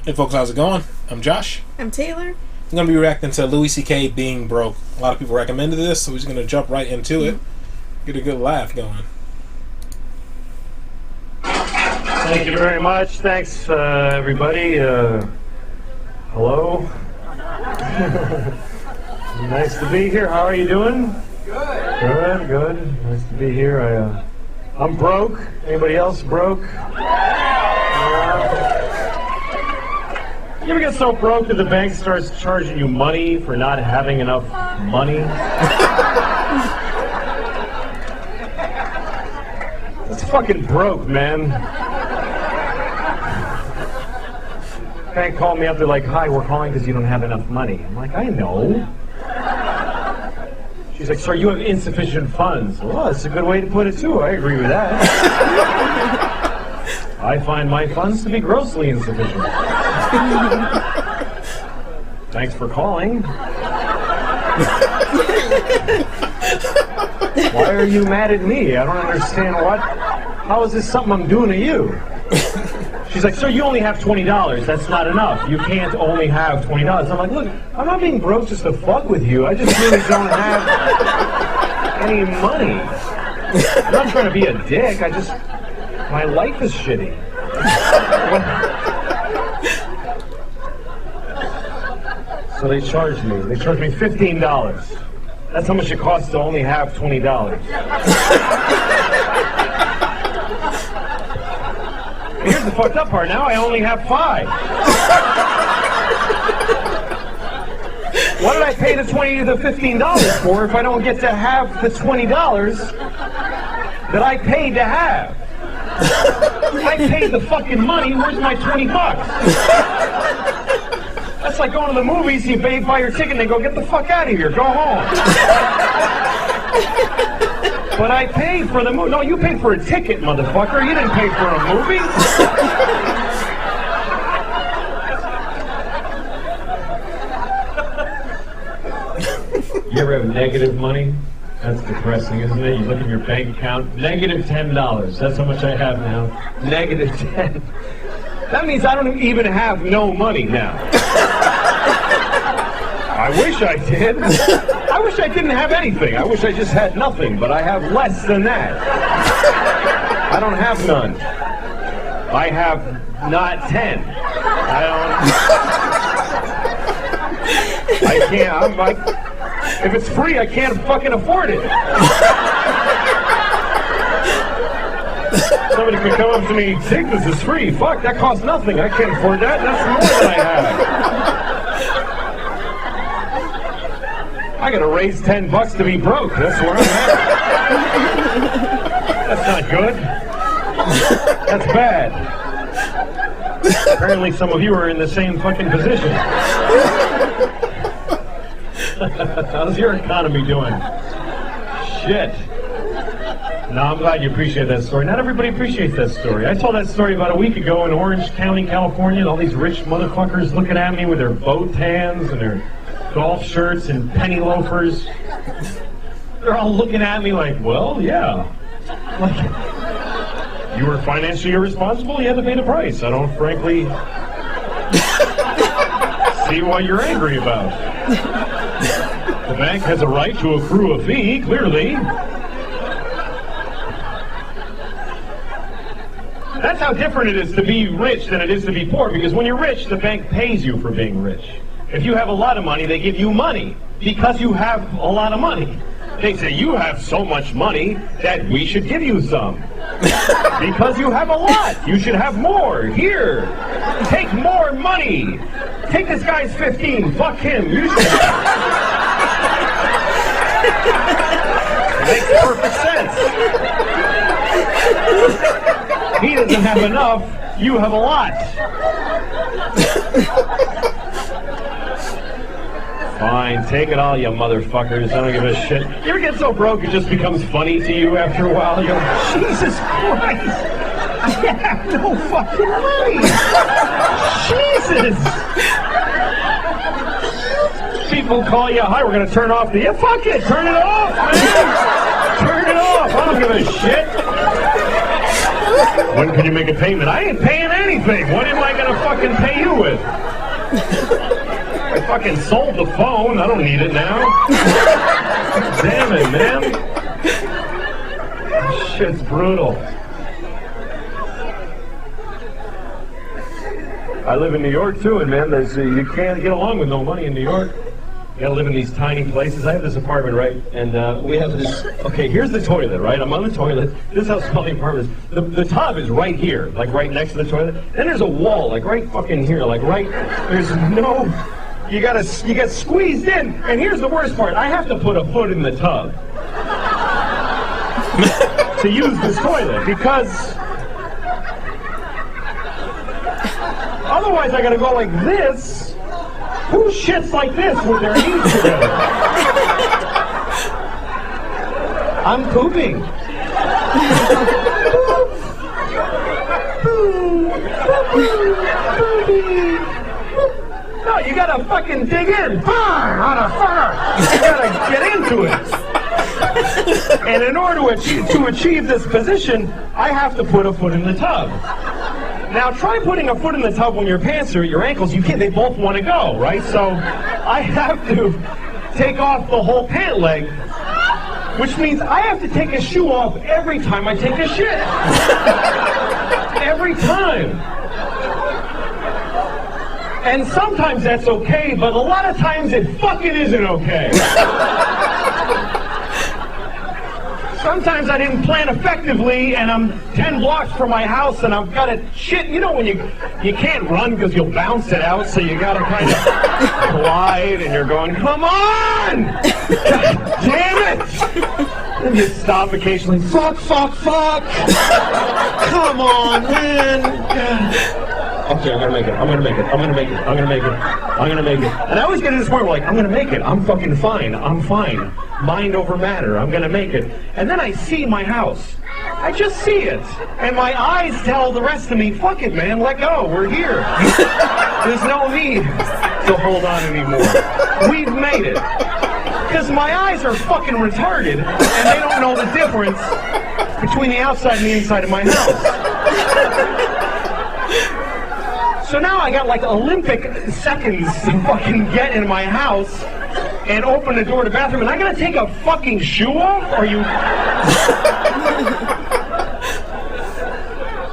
Hey folks, how's it going? I'm Josh. I'm Taylor. I'm going to be reacting to Louis C.K. being broke. A lot of people recommended this, so we're just going to jump right into it. Get a good laugh going. Thank you very much. Thanks, everybody. Hello. Nice to be here. How are you doing? Good. Good. Nice to be here. I'm broke. Anybody else broke? You ever get so broke that the bank starts charging you money for not having enough money? It's fucking broke, man. Bank called me up. They're like, "Hi, we're calling because you don't have enough money." I'm like, "I know." She's like, "Sir, you have insufficient funds." Well, that's a good way to put it too. I agree with that. I find my funds to be grossly insufficient. Thanks for calling. Why are you mad at me? I don't understand what. How is this something I'm doing to you? She's like, "Sir, you only have $20. That's not enough. You can't only have $20. I'm like, "Look, I'm not being broke just to fuck with you. I just really don't have any money. I'm not trying to be a dick. My life is shitty." So they charged me. They charged me $15. That's how much it costs to only have $20. Here's the fucked up part. Now I only have $5. What did I pay the $15 for if I don't get to have the $20 that I paid to have? I paid the fucking money. Where's my $20? That's like going to the movies. You buy your ticket and they go, "Get the fuck out of here. Go home." But I paid for the movie. No, you paid for a ticket, motherfucker. You didn't pay for a movie. You ever have negative money? That's depressing, isn't it? You look at your bank account, negative $10. That's how much I have now. Negative 10. That means I don't even have no money now. I wish I did. I wish I didn't have anything. I wish I just had nothing, but I have less than that. I don't have none. I have not 10. I can't, if it's free, I can't fucking afford it. Somebody could come up to me, "Take this, is free." Fuck, that costs nothing. I can't afford that. That's more than I have. I gotta raise $10 to be broke. That's where I'm at. That's not good. That's bad. Apparently some of you are in the same fucking position. How's your economy doing? Shit. No, I'm glad you appreciate that story. Not everybody appreciates that story. I told that story about a week ago in Orange County, California, and all these rich motherfuckers looking at me with their bow tans and their golf shirts and penny loafers. They're all looking at me like, "Well, yeah. Like, you were financially irresponsible, you had to pay the price. I don't frankly see what you're angry about. The bank has a right to accrue a fee, clearly." That's how different it is to be rich than it is to be poor, because when you're rich, the bank pays you for being rich. If you have a lot of money, they give you money because you have a lot of money. They say, "You have so much money that we should give you some. Because you have a lot, you should have more. Here, take more money. Take this guy's 15, fuck him, you should have." Makes perfect sense. He doesn't have enough, you have a lot. Fine, take it all, you motherfuckers. I don't give a shit. You ever get so broke it just becomes funny to you after a while? You're like, "Jesus Christ, I have no fucking money. Jesus." People call you, "Hi, we're going to turn off the..." Yeah, fuck it, turn it off, man. Turn it off. I don't give a shit. When can you make a payment? I ain't paying anything. What am I gonna fucking pay you with? I fucking sold the phone. I don't need it now. Damn it, man. Shit's brutal. I live in New York too, and man, you can't get along with no money in New York. You gotta live in these tiny places. I have this apartment, right? And we have this, okay, here's the toilet, right? I'm on the toilet. This is how small the apartment is. The tub is right here, like right next to the toilet. Then there's a wall, like right fucking here, like right, there's no, you get squeezed in. And here's the worst part. I have to put a foot in the tub to use this toilet because otherwise I gotta go like this. Who shits like this with their knees together? I'm pooping. No, you gotta fucking dig in. You gotta get into it. And in order to achieve this position, I have to put a foot in the tub. Now try putting a foot in the tub when your pants are at your ankles. You can't. They both want to go, right? So I have to take off the whole pant leg, which means I have to take a shoe off every time I take a shit. Every time. And sometimes that's okay, but a lot of times it fucking isn't okay. Sometimes I didn't plan effectively, and I'm 10 blocks from my house, and I've got to shit. You know when you can't run because you'll bounce it out, so you got to kind of glide, and you're going, come on! God damn it! And you stop occasionally. Fuck! Come on, man! Okay, I'm gonna make it. And I always get to this point where, like, I'm gonna make it. I'm fucking fine. I'm fine. Mind over matter. I'm gonna make it. And then I see my house. I just see it. And my eyes tell the rest of me, fuck it, man. Let go. We're here. There's no need to hold on anymore. We've made it. Because my eyes are fucking retarded, and they don't know the difference between the outside and the inside of my house. So now I got like Olympic seconds to fucking get in my house and open the door to the bathroom, and I gotta take a fucking shoe off? Are you...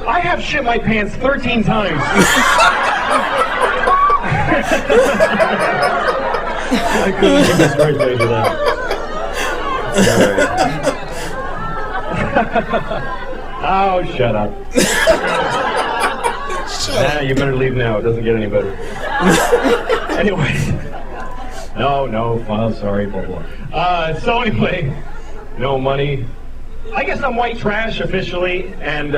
I have shit my pants 13 times. I couldn't think of a straight face of that. Oh, shut up. Nah, you better leave now. It doesn't get any better. Anyway. No, file, sorry, blah, blah. So anyway, no money. I guess I'm white trash officially, and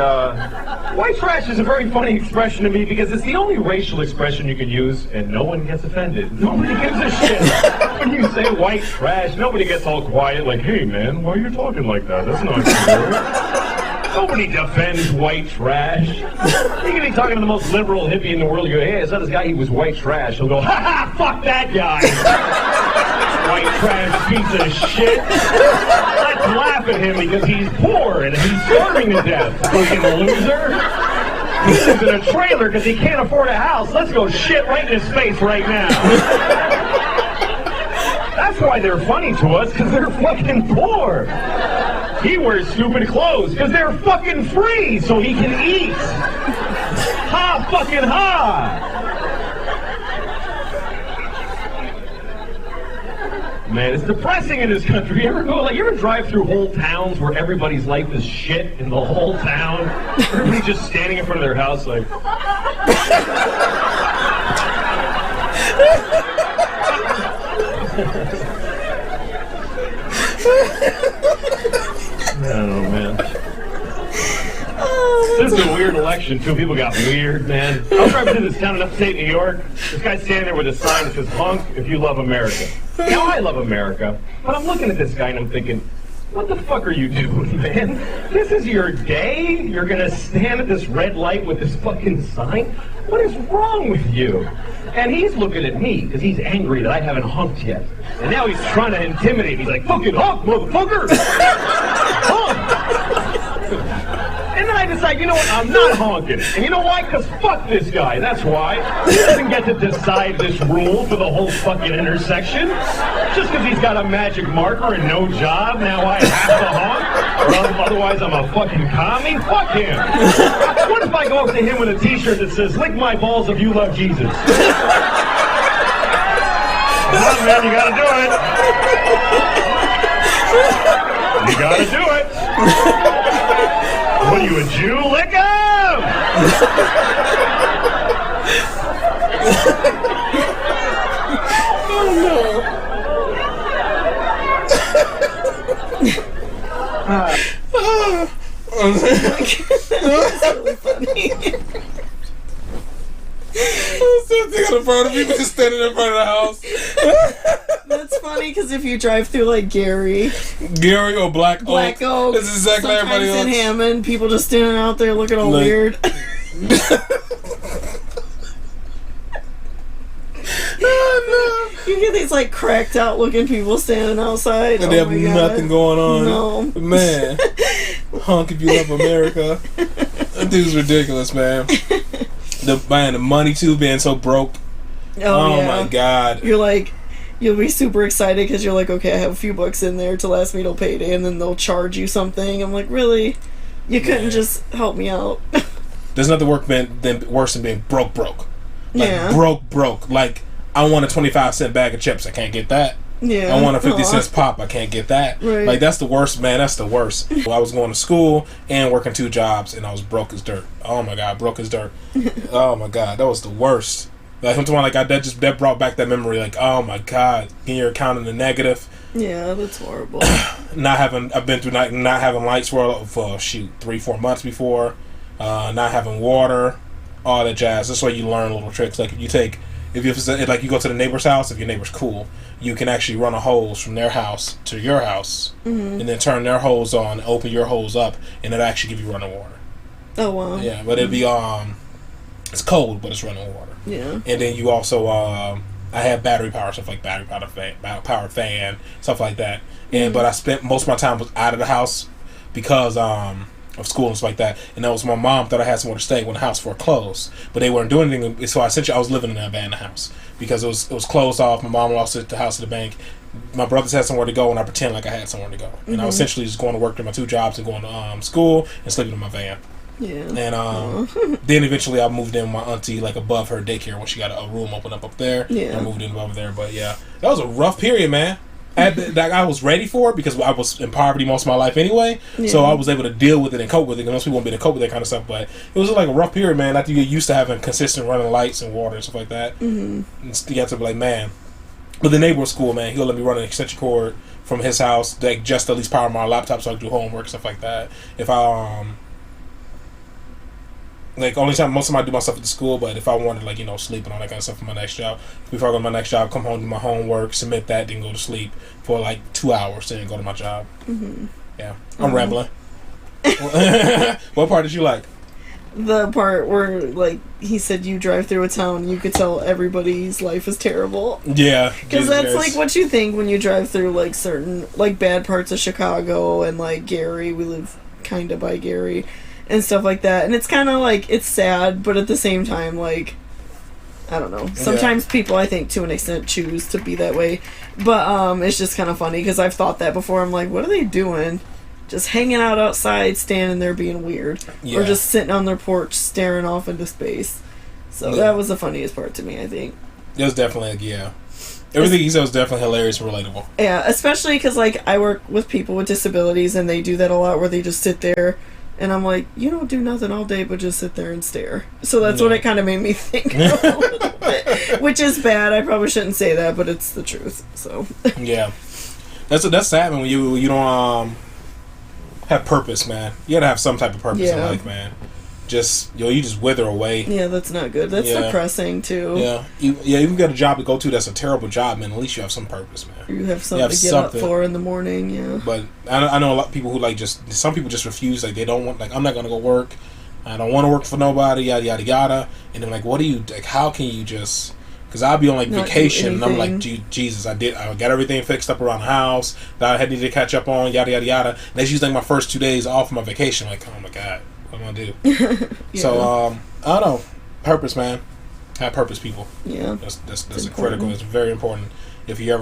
white trash is a very funny expression to me because it's the only racial expression you can use, and no one gets offended. Nobody gives a shit when you say white trash. Nobody gets all quiet like, hey man, why are you talking like that? That's not cool. Nobody defends white trash. You can be talking to the most liberal hippie in the world. You go, hey, I saw this guy, he was white trash. He'll go, ha ha, fuck that guy. White trash piece of shit. Let's laugh at him because he's poor and he's starving to death. Fucking loser. He lives in a trailer because he can't afford a house. Let's go shit right in his face right now. That's why they're funny to us, because they're fucking poor. He wears stupid clothes because they're fucking free so he can eat. Ha fucking ha! Man, it's depressing in this country. You ever drive through whole towns where everybody's life is shit in the whole town? Everybody's just standing in front of their house like... I don't know, man. This is a weird election, too. People got weird, man. I was driving through this town in upstate New York. This guy's standing there with a sign that says, honk if you love America. Now, I love America, but I'm looking at this guy and I'm thinking, what the fuck are you doing, man? This is your day? You're gonna stand at this red light with this fucking sign? What is wrong with you? And he's looking at me because he's angry that I haven't honked yet. And now he's trying to intimidate me. He's like, fucking honk, motherfucker! Honk! And then I decide, you know what, I'm not honking. And you know why? Because fuck this guy, that's why. He doesn't get to decide this rule for the whole fucking intersection. Just because he's got a magic marker and no job, now I have to honk? Or otherwise I'm a fucking commie? Fuck him. What if I go up to him with a t-shirt that says, lick my balls if you love Jesus? Come on, man, you gotta do it. You gotta do it. What are you, a Jew? Lick him! Oh no. That's really funny. I'm still thinking of front of people just standing in front of the house. That's funny because if you drive through like Gary or Black Oak, this is exactly everybody else. In Hammond, people just standing out there looking all weird. Oh, no. You get these like cracked out looking people standing outside And they have nothing going on. No. Man. Honk if you love America. That dude's ridiculous, man. The money too, being so broke. Oh yeah. My God. You'll be super excited because you're like, okay, I have a few bucks in there to last me till payday, and then they'll charge you something. I'm like, really? You couldn't just help me out? There's nothing worse than being broke. Like, yeah. broke. Like, I want a 25-cent bag of chips. I can't get that. Yeah. I want a 50 cents pop. I can't get that. Right. Like, that's the worst, man. That's the worst. I was going to school and working 2 jobs, and I was broke as dirt. Oh, my God. Broke as dirt. Oh, my God. That was the worst. Like, I'm talking like that brought back that memory. Like, oh, my God. Getting your account in the negative. Yeah, that's horrible. I've been through not having lights for 3-4 months before. Not having water. All that jazz. That's why you learn little tricks. Like, if you go to the neighbor's house, if your neighbor's cool, you can actually run a hose from their house to your house, and then turn their hose on, open your hose up, and it'll actually give you running water. Oh wow! Yeah, but it'd be it's cold, but it's running water. Yeah. And then you also I have battery power stuff like battery powered fan, stuff like that. And but I spent most of my time was out of the house because of school and stuff like that. And that was my mom thought I had somewhere to stay when the house foreclosed, but they weren't doing anything. So essentially I was living in that abandoned house because it was closed off. My mom lost the house at the bank. My brothers had somewhere to go, and I pretend like I had somewhere to go. And I was essentially just going to work to my 2 jobs and going to school and sleeping in my van. Yeah. And then eventually I moved in with my auntie like above her daycare when she got a room open up there. Yeah. I moved in above there. But yeah, that was a rough period, man. I was ready for it because I was in poverty most of my life anyway, so I was able to deal with it and cope with it. Because most people won't be able to cope with that kind of stuff, but it was like a rough period, man. After you get used to having consistent running lights and water and stuff like that, you have to be like, man. But the neighbor was cool, man. He'll let me run an extension cord from his house, like just at least power my laptop so I can do homework and stuff like that. If I like only time most of the time I do my stuff at the school, but if I wanted sleep and all that kind of stuff for my next job, before I go to my next job, come home, do my homework, submit that, then go to sleep for like 2 hours, then go to my job. Yeah, I'm rambling. What part did you like? The part where like he said you drive through a town, you could tell everybody's life is terrible. Yeah, because that's like what you think when you drive through like certain like bad parts of Chicago and like Gary. We live kind of by Gary. And stuff like that, and it's kind of like it's sad, but at the same time, like I don't know. Sometimes people, I think, to an extent, choose to be that way, but it's just kind of funny because I've thought that before. I'm like, what are they doing? Just hanging out outside, standing there being weird, or just sitting on their porch staring off into space. So that was the funniest part to me, I think. It was definitely everything he said was definitely hilarious and relatable. Yeah, especially because like I work with people with disabilities, and they do that a lot, where they just sit there. And I'm like, you don't do nothing all day but just sit there and stare. So that's what it kind of made me think of a little bit. Which is bad. I probably shouldn't say that, but it's the truth. So yeah. That's sad, man, when you don't have purpose, man. You gotta have some type of purpose in life, man. You just wither away. Yeah, that's not good. That's depressing too. Yeah. You got a job to go to that's a terrible job, man. At least you have some purpose, man. You have something to get up for in the morning, yeah. But I know a lot of people who some people just refuse, like they don't want, I'm not gonna go work. I don't want to work for nobody, yada yada yada. And then what do you how can you just? Because I'll be on vacation and I'm like, Jesus, I got everything fixed up around the house that I had to catch up on, yada yada yada. And that's usually my first 2 days off of my vacation. Like, oh my God. What am I gonna do? Yeah. So I don't know. Purpose, man. Have purpose, people. Yeah. That's critical. It's very important. If you're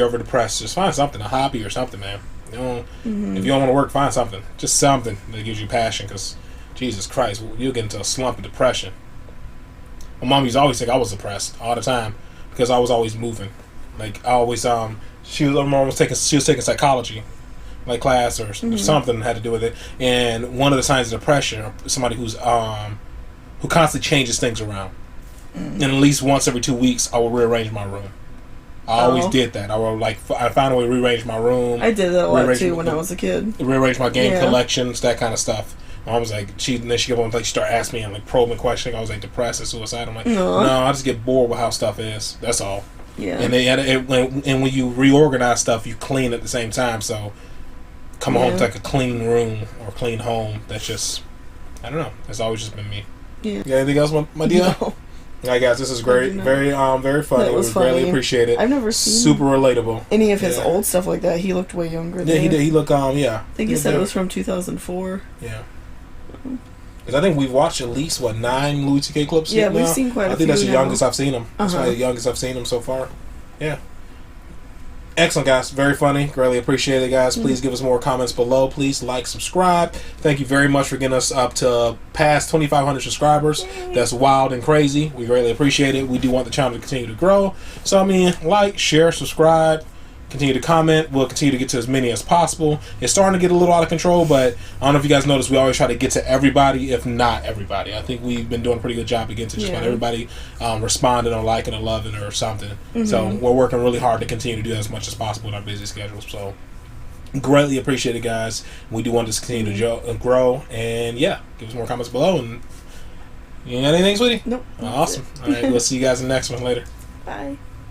ever depressed, just find something, a hobby or something, man. You know, if you don't want to work, find something. Just something that gives you passion. Because Jesus Christ, you'll get into a slump of depression. My mom used to always think I was depressed all the time because I was always moving. Like I always she was taking psychology, like class or something had to do with it. And one of the signs of depression, somebody who constantly changes things around. And at least once every 2 weeks, I will rearrange my room. I always did that. I found a way to rearrange my room. I did that a lot too when I was a kid. Rearrange my game collections, that kind of stuff. I was like, then she kept on like start asking me and like probing questioning. I was like depressed and suicidal. I'm like, no, I just get bored with how stuff is. That's all. Yeah. And when you reorganize stuff, you clean at the same time. So come home to like a clean room or clean home. That's just, I don't know. That's always just been me. Yeah. You got anything else, my dear? No. Alright, guys, this is great. Very funny. It was greatly appreciated. I've never seen super relatable. Any of his old stuff like that. He looked way younger. Yeah, he did. He looked I think he said it was from 2004. Yeah. Because I think we've watched at least 9 Louis C.K. clips. Yeah, we've seen quite a few. I think that's the youngest I've seen him. That's the youngest I've seen him so far. Yeah. Excellent, guys. Very funny. Greatly appreciate it, guys. Please give us more comments below. Please like, subscribe. Thank you very much for getting us up to past 2,500 subscribers. That's wild and crazy. We greatly appreciate it. We do want the channel to continue to grow. So, I mean, like, share, subscribe, continue to comment. We'll continue to get to as many as possible. It's starting to get a little out of control, but I don't know if you guys noticed, we always try to get to everybody, if not everybody. I think we've been doing a pretty good job of getting to just about everybody responding or liking or loving or something. So we're working really hard to continue to do as much as possible in our busy schedules. So greatly appreciate it, guys. We do want this to continue to grow. And yeah, give us more comments below. And you got anything, sweetie? Nope. Awesome. All right, we'll see you guys in the next one later. Bye.